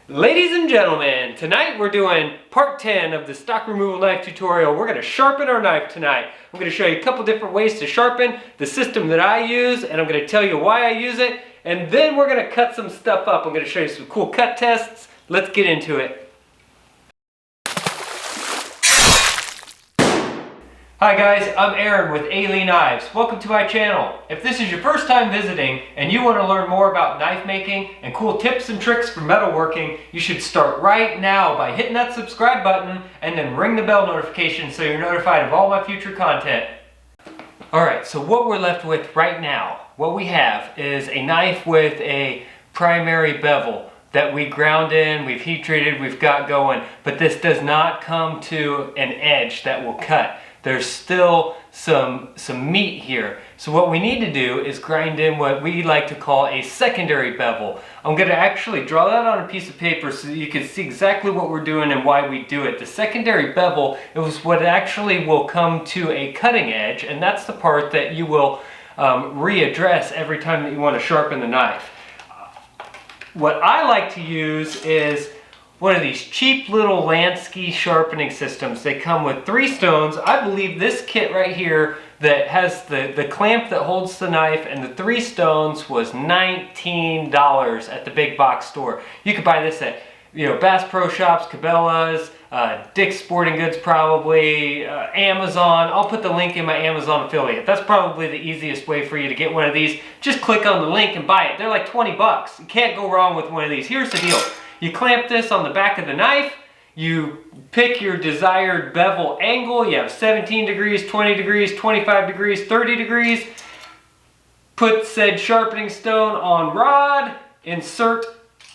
Ladies and gentlemen, tonight we're doing part 10 of the stock removal knife tutorial. We're going to sharpen our knife tonight. I'm going to show you a couple different ways to sharpen, the system that I use, and I'm going to tell you why I use it, and then we're going to cut some stuff up. I'm going to show you some cool cut tests. Let's get into it. Hi guys, I'm Aaron with Aleeknives. Welcome to my channel. If this is your first time visiting and you want to learn more about knife making and cool tips and tricks for metalworking, you should start right now by hitting that subscribe button and then ring the bell notification so you're notified of all my future content. Alright, so what we're left with right now, what we have is a knife with a primary bevel that we ground in, we've heat treated, we've got going, but this does not come to an edge that will cut. There's still some meat here. So what we need to do is grind in what we like to call a secondary bevel. I'm going to actually draw that on a piece of paper so that you can see exactly what we're doing and why we do it. The secondary bevel is what actually will come to a cutting edge, and that's the part that you will readdress every time that you want to sharpen the knife. What I like to use is one of these cheap little Aleeknives sharpening systems. They come with 3 stones. I believe this kit right here that has the clamp that holds the knife and the 3 stones was $19 at the big box store. You could buy this at Bass Pro Shops, Cabela's, Dick's Sporting Goods probably, Amazon. I'll put the link in my Amazon affiliate. That's probably the easiest way for you to get one of these. Just click on the link and buy it. They're like 20 bucks. You can't go wrong with one of these. Here's the deal. You clamp this on the back of the knife, you pick your desired bevel angle, you have 17 degrees, 20 degrees, 25 degrees, 30 degrees, put said sharpening stone on rod, insert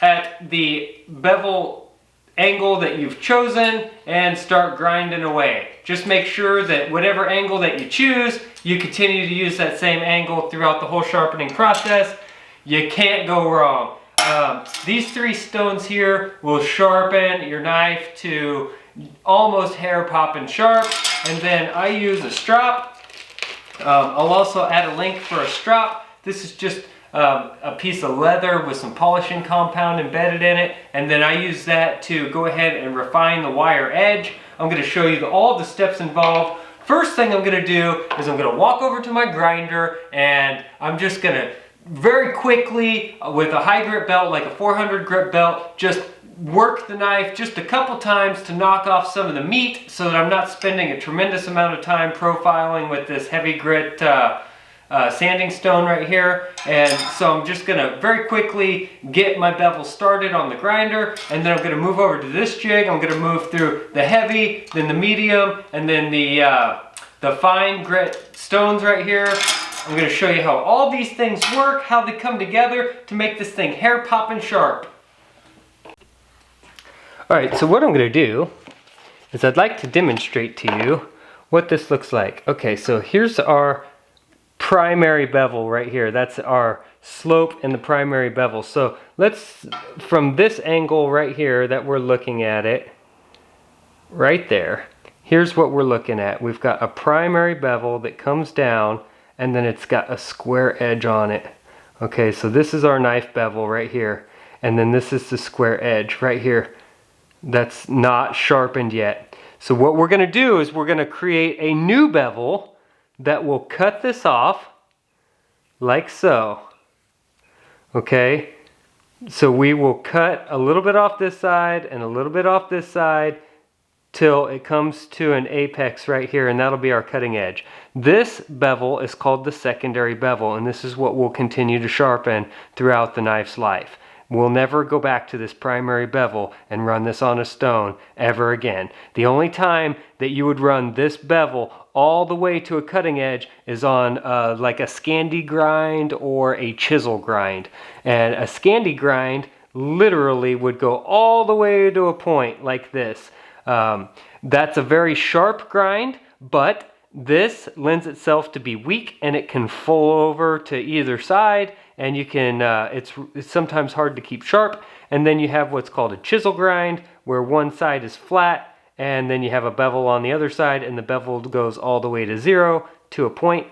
at the bevel angle that you've chosen, and start grinding away. Just make sure that whatever angle that you choose, you continue to use that same angle throughout the whole sharpening process. You can't go wrong. These 3 stones here will sharpen your knife to almost hair popping sharp, and then I use a strop. I'll also add a link for a strop. This is just a piece of leather with some polishing compound embedded in it, and then I use that to go ahead and refine the wire edge. I'm going to show you all the steps involved. First thing I'm going to do is I'm going to walk over to my grinder, and I'm just going to very quickly, with a high grip belt, like a 400 grip belt, just work the knife just a couple times to knock off some of the meat so that I'm not spending a tremendous amount of time profiling with this heavy grit sanding stone right here. And so I'm just gonna very quickly get my bevel started on the grinder, and then I'm gonna move over to this jig. I'm gonna move through the heavy, then the medium, and then the fine grit stones right here. I'm going to show you how all these things work, how they come together to make this thing hair popping sharp. Alright, so what I'm going to do is I'd like to demonstrate to you what this looks like. Okay, so here's our primary bevel right here. That's our slope in the primary bevel. So let's, from this angle right here that we're looking at it, right there, here's what we're looking at. We've got a primary bevel that comes down, and then it's got a square edge on it. Okay, so this is our knife bevel right here, and then this is the square edge right here that's not sharpened yet. So what we're going to do is we're going to create a new bevel that will cut this off like so. Okay, so we will cut a little bit off this side and a little bit off this side till it comes to an apex right here, and that'll be our cutting edge. This bevel is called the secondary bevel, and this is what we'll continue to sharpen throughout the knife's life. We'll never go back to this primary bevel and run this on a stone ever again. The only time that you would run this bevel all the way to a cutting edge is on like a Scandi grind or a chisel grind. And a Scandi grind literally would go all the way to a point like this. That's a very sharp grind, but this lends itself to be weak, and it can fall over to either side, and you can it's sometimes hard to keep sharp. And then you have what's called a chisel grind, where one side is flat, and then you have a bevel on the other side, and the bevel goes all the way to 0 to a point.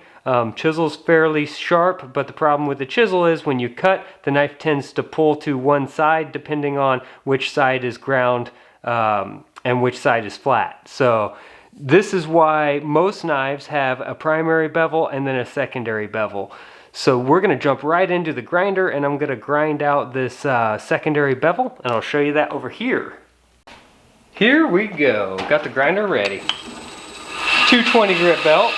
Chisel's fairly sharp, but the problem with the chisel is when you cut, the knife tends to pull to one side depending on which side is ground and which side is flat. So this is why most knives have a primary bevel and then a secondary bevel. So we're going to jump right into the grinder, and I'm going to grind out this secondary bevel, and I'll show you that over here. Here we go. Got the grinder ready. 220 grit belt.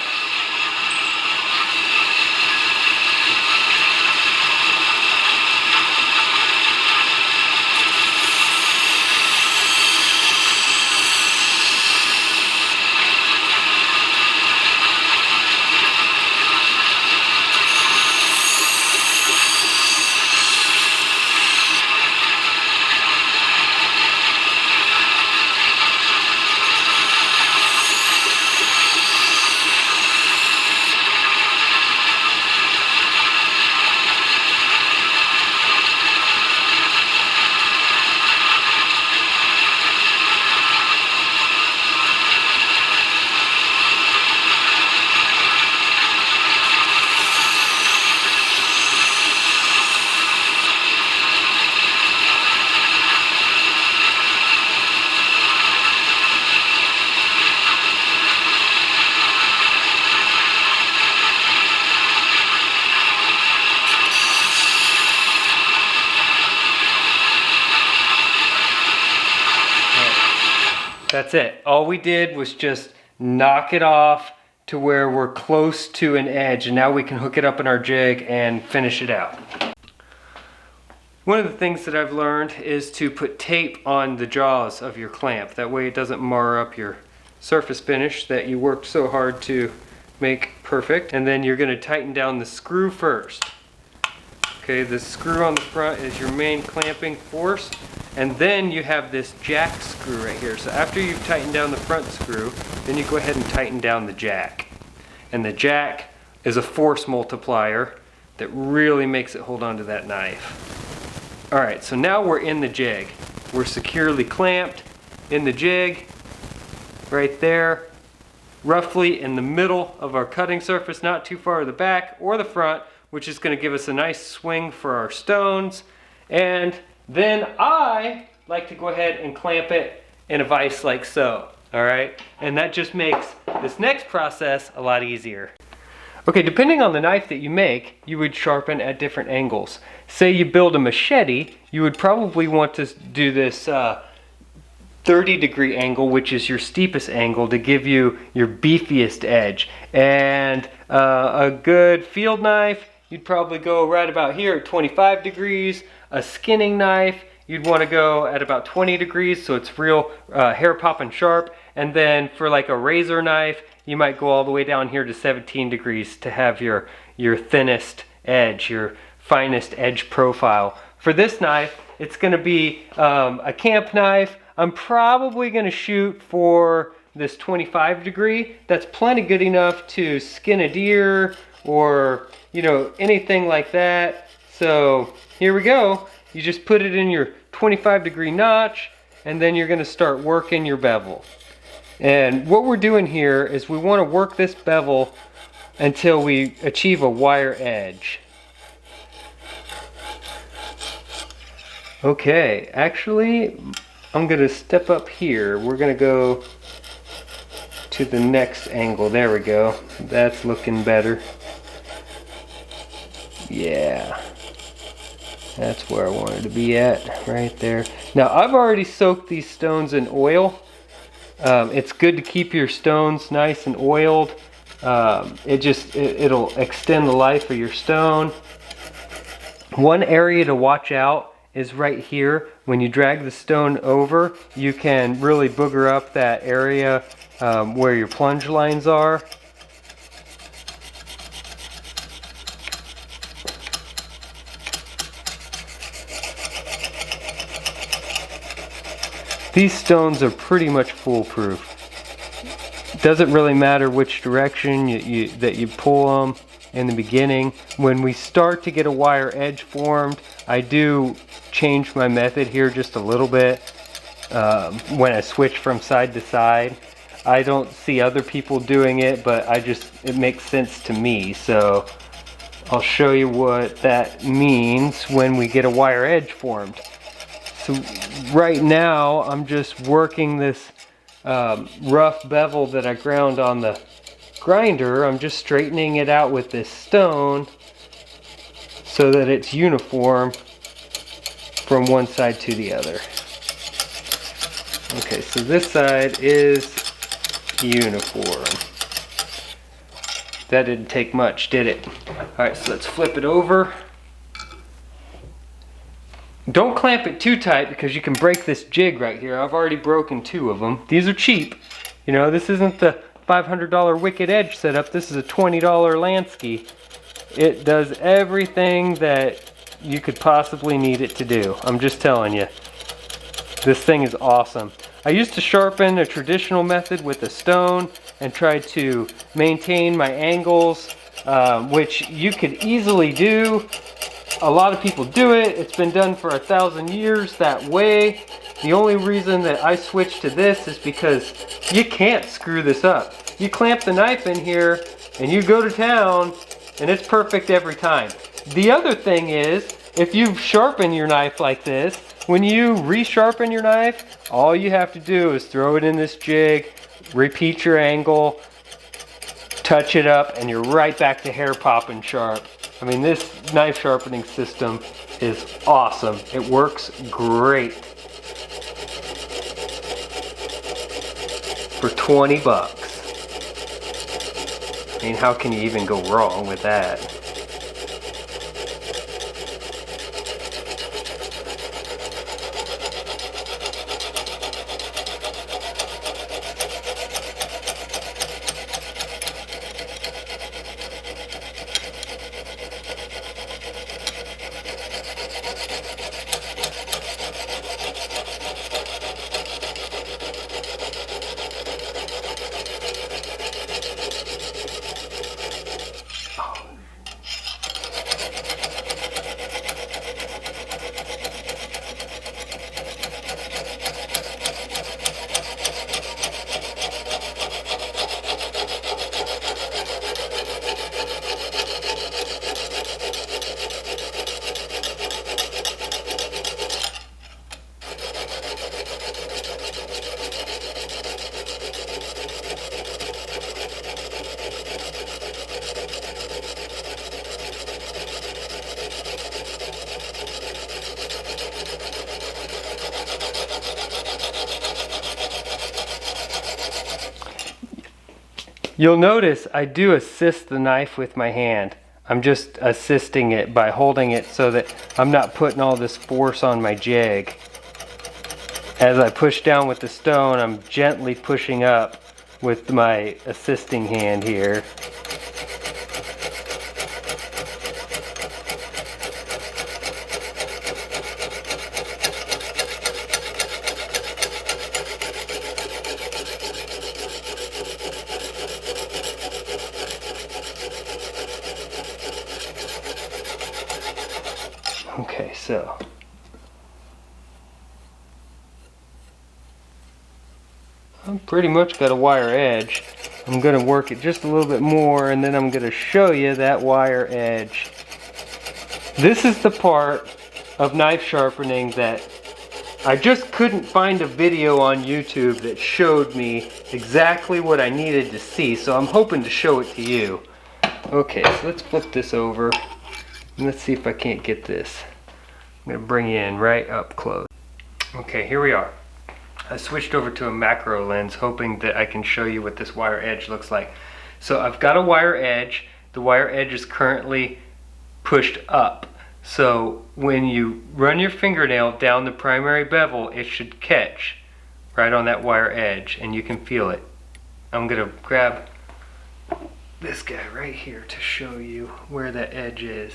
That's it. All we did was just knock it off to where we're close to an edge, and now we can hook it up in our jig and finish it out. One of the things that I've learned is to put tape on the jaws of your clamp. That way it doesn't mar up your surface finish that you worked so hard to make perfect. And then you're going to tighten down the screw first. Okay, the screw on the front is your main clamping force, and then you have this jack screw right here. So after you've tightened down the front screw, then you go ahead and tighten down the jack. And the jack is a force multiplier that really makes it hold on to that knife. Alright, so now we're in the jig. We're securely clamped in the jig, right there, roughly in the middle of our cutting surface, not too far to the back or the front, which is going to give us a nice swing for our stones. And then I like to go ahead and clamp it in a vise like so. Alright, and that just makes this next process a lot easier. Okay, depending on the knife that you make, you would sharpen at different angles. Say you build a machete, you would probably want to do this 30-degree angle, which is your steepest angle, to give you your beefiest edge. And a good field knife, you'd probably go right about here at 25 degrees. A skinning knife, you'd want to go at about 20 degrees, so it's real hair popping sharp. And then for like a razor knife, you might go all the way down here to 17 degrees to have your thinnest edge, your finest edge profile. For this knife, it's going to be a camp knife. I'm probably going to shoot for this 25 degree. That's plenty good enough to skin a deer or, you know, anything like that. So here we go. You just put it in your 25 degree notch, and then you're going to start working your bevel. And what we're doing here is we want to work this bevel until we achieve a wire edge. Okay, actually, I'm going to step up here. We're going to go to the next angle. There we go. That's looking better. Yeah. That's where I wanted to be at, right there. Now, I've already soaked these stones in oil. It's good to keep your stones nice and oiled. It'll extend the life of your stone. One area to watch out is right here. When you drag the stone over, you can really booger up that area where your plunge lines are. These stones are pretty much foolproof. Doesn't really matter which direction that you pull them in the beginning. When we start to get a wire edge formed, I do change my method here just a little bit when I switch from side to side. I don't see other people doing it, but it makes sense to me. So I'll show you what that means when we get a wire edge formed. So right now I'm just working this rough bevel that I ground on the grinder. I'm just straightening it out with this stone so that it's uniform from one side to the other. Okay, so this side is uniform. That didn't take much, did it? Alright, so let's flip it over. Don't clamp it too tight because you can break this jig right here. I've already broken 2 of them. These are cheap. You know, this isn't the $500 Wicked Edge setup. This is a $20 Lansky. It does everything that you could possibly need it to do. I'm just telling you. This thing is awesome. I used to sharpen a traditional method with a stone and tried to maintain my angles, which you could easily do. A lot of people do it. It's been done for 1,000 years that way. The only reason that I switched to this is because you can't screw this up. You clamp the knife in here and you go to town and it's perfect every time. The other thing is, if you sharpen your knife like this, when you resharpen your knife, all you have to do is throw it in this jig, repeat your angle, touch it up, and you're right back to hair popping sharp. I mean, this knife sharpening system is awesome. It works great for 20 bucks. I mean, how can you even go wrong with that? You'll notice I do assist the knife with my hand. I'm just assisting it by holding it so that I'm not putting all this force on my jig. As I push down with the stone, I'm gently pushing up with my assisting hand here. Okay, so I've pretty much got a wire edge. I'm going to work it just a little bit more and then I'm going to show you that wire edge. This is the part of knife sharpening that I just couldn't find a video on YouTube that showed me exactly what I needed to see, so I'm hoping to show it to you. Okay, so let's flip this over. Let's see if I can't get this. I'm going to bring you in right up close. Okay, here we are. I switched over to a macro lens hoping that I can show you what this wire edge looks like. So I've got a wire edge. The wire edge is currently pushed up. So when you run your fingernail down the primary bevel, it should catch right on that wire edge and you can feel it. I'm going to grab this guy right here to show you where that edge is.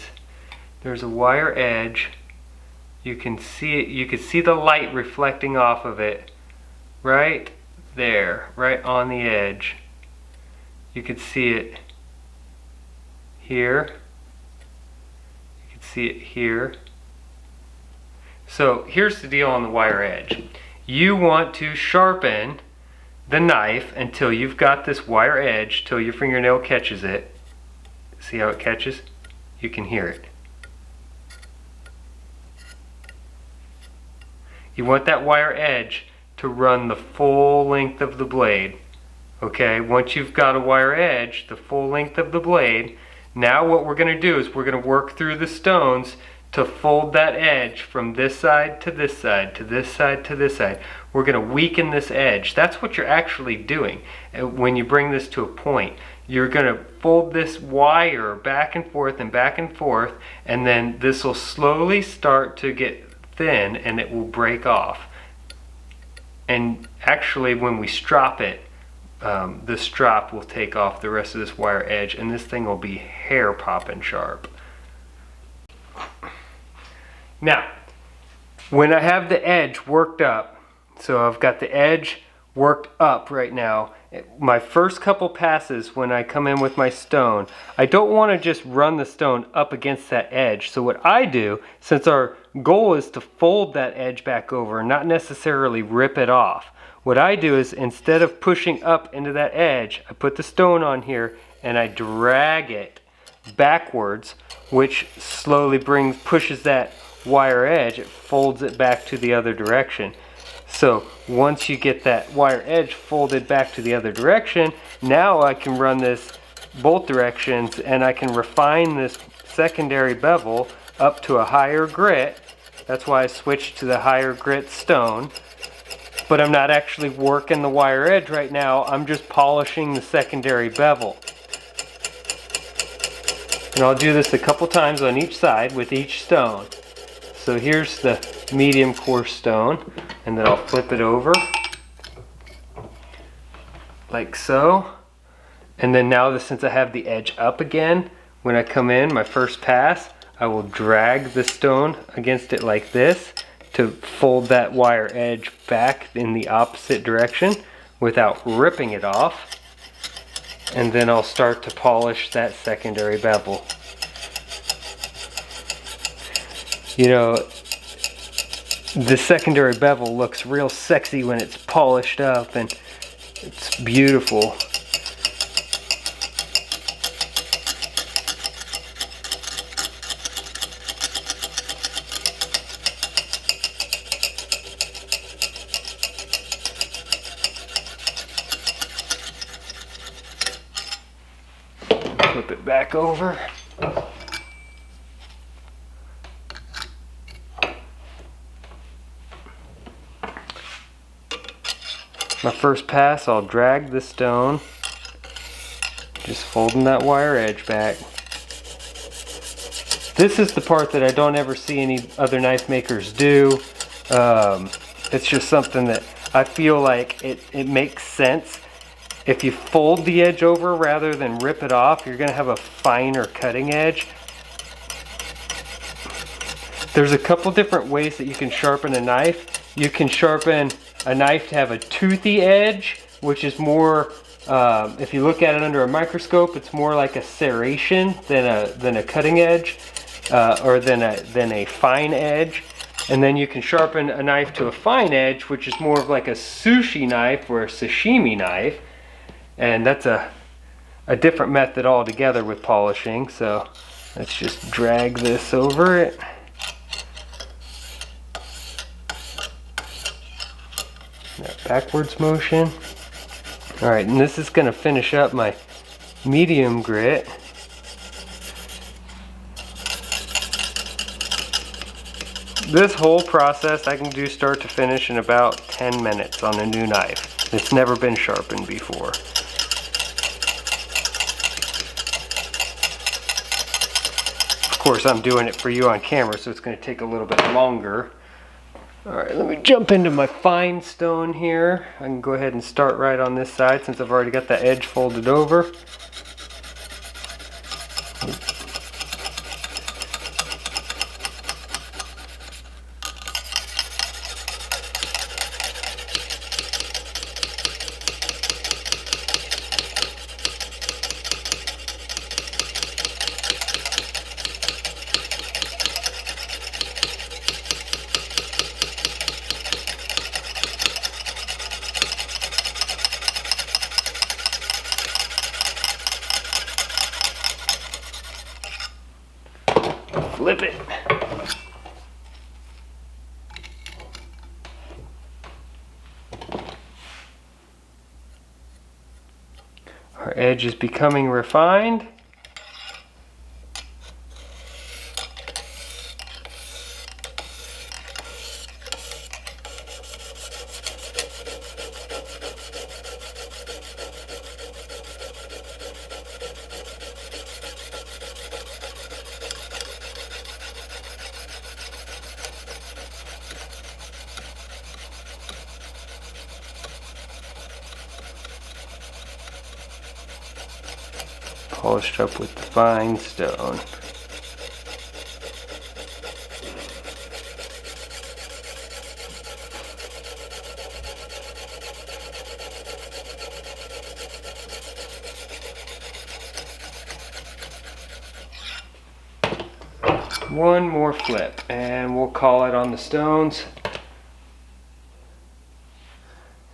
There's a wire edge. You can see it. You can see the light reflecting off of it right there, right on the edge. You can see it here. You can see it here. So here's the deal on the wire edge. You want to sharpen the knife until you've got this wire edge, till your fingernail catches it. See how it catches? You can hear it. You want that wire edge to run the full length of the blade. Okay, once you've got a wire edge, the full length of the blade, now what we're going to do is we're going to work through the stones to fold that edge from this side to this side to this side to this side. We're going to weaken this edge. That's what you're actually doing when you bring this to a point. You're going to fold this wire back and forth, and then this will slowly start to get thin and it will break off. And actually when we strop it, the strop will take off the rest of this wire edge, and this thing will be hair popping sharp. Now, when I have the edge worked up, so I've got the edge worked up right now, my first couple passes when I come in with my stone, I don't want to just run the stone up against that edge. So what I do, since our goal is to fold that edge back over, not necessarily rip it off, what I do is instead of pushing up into that edge, I put the stone on here and I drag it backwards, which slowly pushes that wire edge, it folds it back to the other direction. So once you get that wire edge folded back to the other direction, now I can run this both directions and I can refine this secondary bevel up to a higher grit. That's why I switched to the higher grit stone. But I'm not actually working the wire edge right now, I'm just polishing the secondary bevel. And I'll do this a couple times on each side with each stone. So here's the medium coarse stone, and then I'll flip it over like so. And then now, since I have the edge up again, when I come in my first pass, I will drag the stone against it like this to fold that wire edge back in the opposite direction without ripping it off. And then I'll start to polish that secondary bevel. You know, the secondary bevel looks real sexy when it's polished up, and it's beautiful. Flip it back over. My first pass, I'll drag the stone, just folding that wire edge back. This is the part that I don't ever see any other knife makers do. It's just something that I feel like it makes sense. If you fold the edge over rather than rip it off, you're going to have a finer cutting edge. There's a couple different ways that you can sharpen a knife. You can sharpen a knife to have a toothy edge, which is more, if you look at it under a microscope, it's more like a serration than a cutting edge, or than a fine edge. And then you can sharpen a knife to a fine edge, which is more of like a sushi knife or a sashimi knife. And that's a different method altogether with polishing. So let's just drag this over it. That backwards motion. Alright, and this is going to finish up my medium grit. This whole process I can do start to finish in about 10 minutes on a new knife. It's never been sharpened before. Of course, I'm doing it for you on camera, so it's going to take a little bit longer. Alright, let me jump into my fine stone here. I can go ahead and start right on this side since I've already got the edge folded over. flip it. Our edge is becoming refined. Polished up with the fine stone. One more flip and we'll call it on the stones,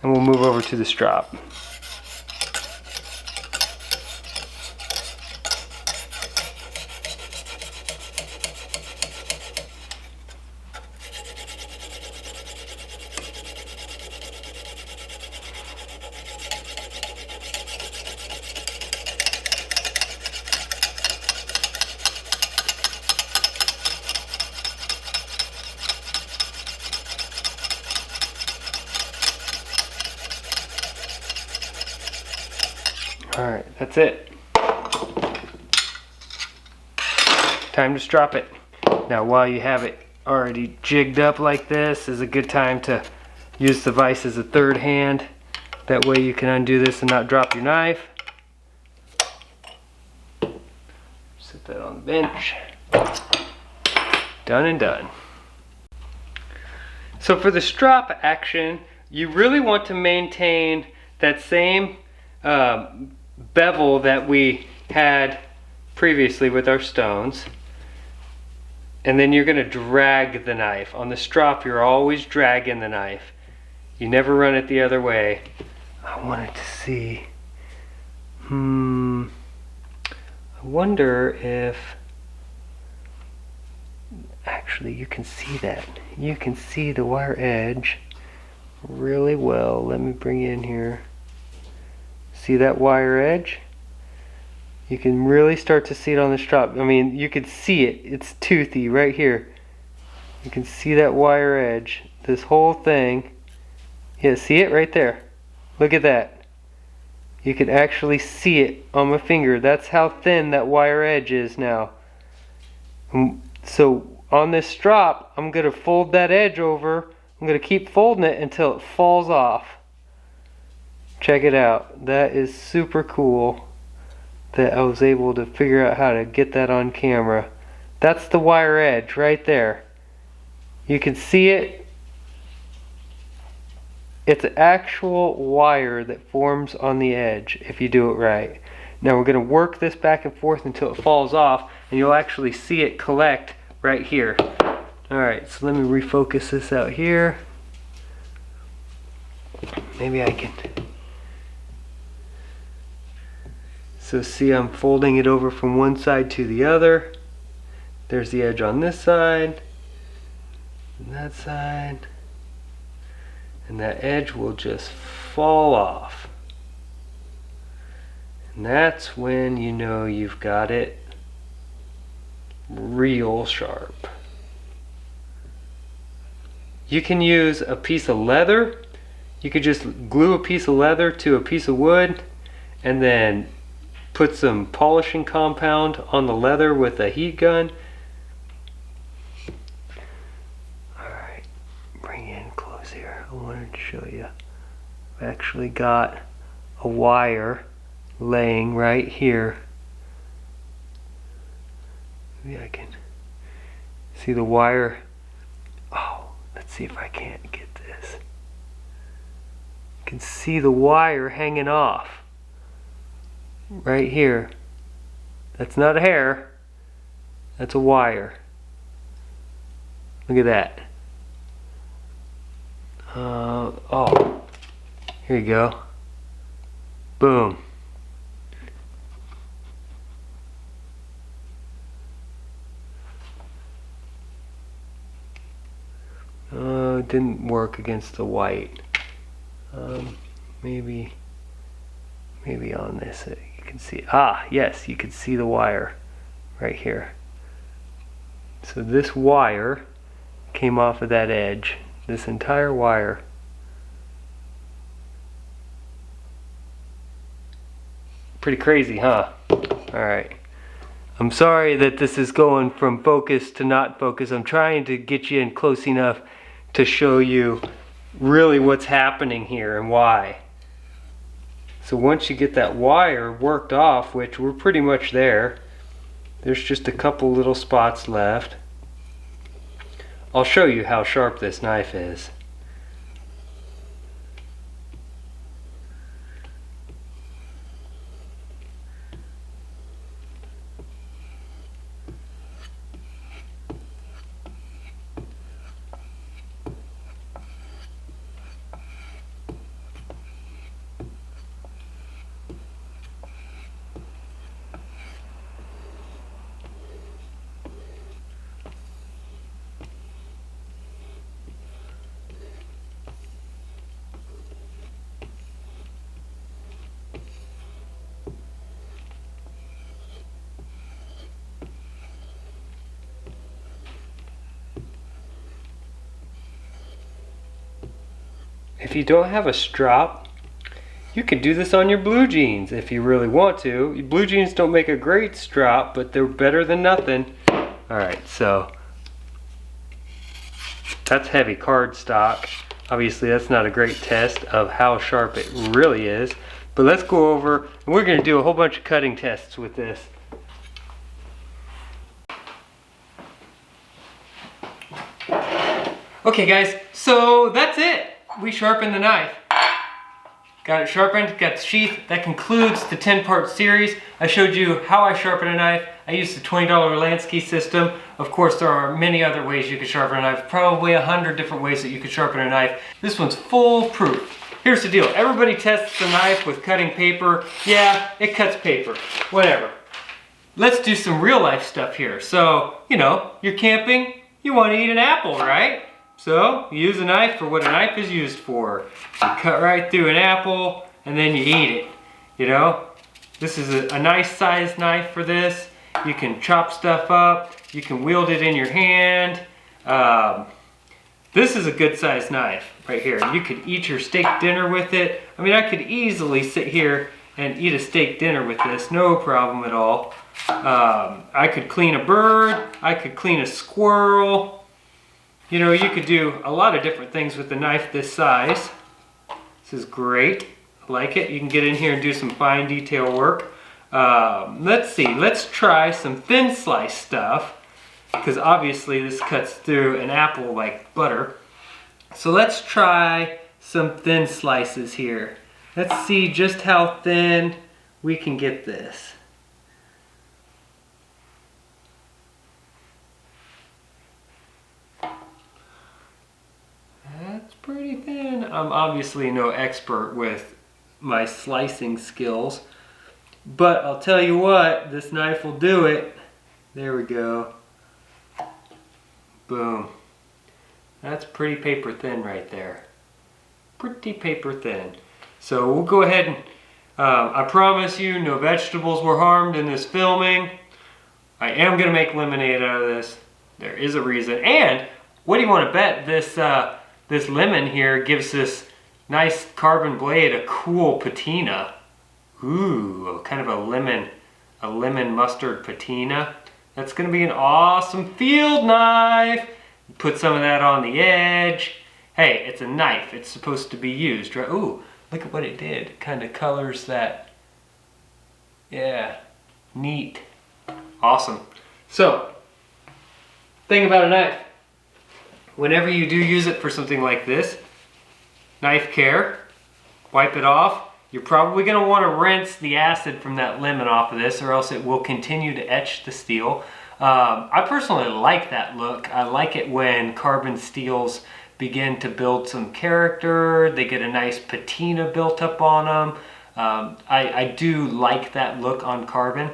and we'll move over to the strop. Alright, that's it. Time to strop it. Now while you have it already jigged up like this, is a good time to use the vise as a third hand. That way you can undo this and not drop your knife. Set that on the bench. Done and done. So for the strop action, you really want to maintain that same bevel that we had previously with our stones, and then you're going to drag the knife. On the strop, you're always dragging the knife. You never run it the other way. I wanted to see, I wonder if, actually you can see that. You can see the wire edge really well. Let me bring you in here. See that wire edge? You can really start to see it on the strop. I mean, you could see it. It's toothy right here. You can see that wire edge. This whole thing. Yeah, see it right there? Look at that. You can actually see it on my finger. That's how thin that wire edge is now. So on this strop, I'm going to fold that edge over. I'm going to keep folding it until it falls off. Check it out. That is super cool that I was able to figure out how to get that on camera. That's the wire edge right there. You can see it. It's an actual wire that forms on the edge if you do it right. Now we're going to work this back and forth until it falls off, and you'll actually see it collect right here. Alright, so let me refocus this out here. Maybe I can... So see, I'm folding it over from one side to the other. There's the edge on this side, and that side, and that edge will just fall off. And that's when you know you've got it real sharp. You can use a piece of leather. You could just glue a piece of leather to a piece of wood and then put some polishing compound on the leather with a heat gun. Alright, bring you in close here. I wanted to show you. I've actually got a wire laying right here. Maybe I can see the wire. Oh, let's see if I can't get this. You can see the wire hanging off. Right here. That's not a hair. That's a wire. Look at that. Oh. Here you go. Boom. didn't work against the white. Maybe on this you can see, yes, you can see the wire right here. So this wire came off of that edge, this entire wire. Pretty crazy, huh? Alright. I'm sorry that this is going from focus to not focus. I'm trying to get you in close enough to show you really what's happening here and why. So once you get that wire worked off, which we're pretty much there, there's just a couple little spots left. I'll show you how sharp this knife is. If you don't have a strop, you can do this on your blue jeans if you really want to. Your blue jeans don't make a great strop, but they're better than nothing. Alright, so that's heavy cardstock. Obviously that's not a great test of how sharp it really is. But let's go over, and we're going to do a whole bunch of cutting tests with this. Okay guys, so that's it. We sharpened the knife. Got it sharpened, got the sheath. That concludes the 10-part series. I showed you how I sharpen a knife. I used the $20 Aleeknives system. Of course, there are many other ways you can sharpen a knife. Probably 100 different ways that you could sharpen a knife. This one's foolproof. Here's the deal. Everybody tests the knife with cutting paper. Yeah, it cuts paper. Whatever. Let's do some real life stuff here. So, you know, you're camping. You want to eat an apple, right? So, you use a knife for what a knife is used for. You cut right through an apple, and then you eat it. You know? This is a nice sized knife for this. You can chop stuff up. You can wield it in your hand. This is a good sized knife right here. You could eat your steak dinner with it. I mean, I could easily sit here and eat a steak dinner with this. No problem at all. I could clean a bird. I could clean a squirrel. You know, you could do a lot of different things with a knife this size. This is great. I like it. You can get in here and do some fine detail work. Let's see. Let's try some thin slice stuff, because obviously this cuts through an apple like butter. So let's try some thin slices here. Let's see just how thin we can get this. That's pretty thin. I'm obviously no expert with my slicing skills, but I'll tell you what, this knife will do it. There we go. Boom. That's pretty paper thin right there. Pretty paper thin. So we'll go ahead and, I promise you no vegetables were harmed in this filming. I am going to make lemonade out of this. There is a reason. And what do you want to bet this this lemon here gives this nice carbon blade a cool patina. Ooh, kind of a lemon mustard patina. That's going to be an awesome field knife. Put some of that on the edge. Hey, it's a knife. It's supposed to be used, right? Ooh, look at what it did. It kind of colors that. Yeah, neat. Awesome. So, thing about a knife. Whenever you do use it for something like this, knife care, wipe it off. You're probably going to want to rinse the acid from that lemon off of this, or else it will continue to etch the steel. I personally like that look. I like it when carbon steels begin to build some character. They get a nice patina built up on them. I do like that look on carbon.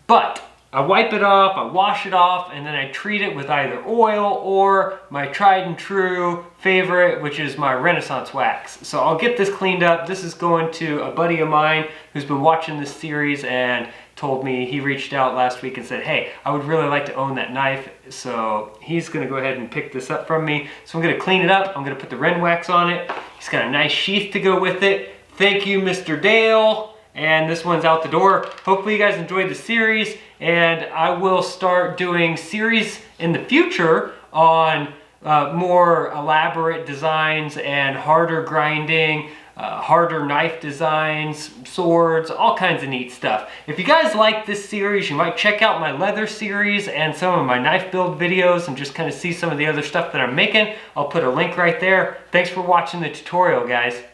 But I wipe it off, I wash it off, and then I treat it with either oil or my tried and true favorite, which is my Renaissance wax. So I'll get this cleaned up. This is going to a buddy of mine who's been watching this series and told me, he reached out last week and said, hey, I would really like to own that knife. So he's gonna go ahead and pick this up from me. So I'm gonna clean it up. I'm gonna put the Ren wax on it. He's got a nice sheath to go with it. Thank you, Mr. Dale. And this one's out the door. Hopefully you guys enjoyed the series, and I will start doing series in the future on more elaborate designs and harder grinding, harder knife designs, swords, all kinds of neat stuff. If you guys like this series, you might check out my leather series and some of my knife build videos and just kind of see some of the other stuff that I'm making. I'll put a link right there. Thanks for watching the tutorial, guys.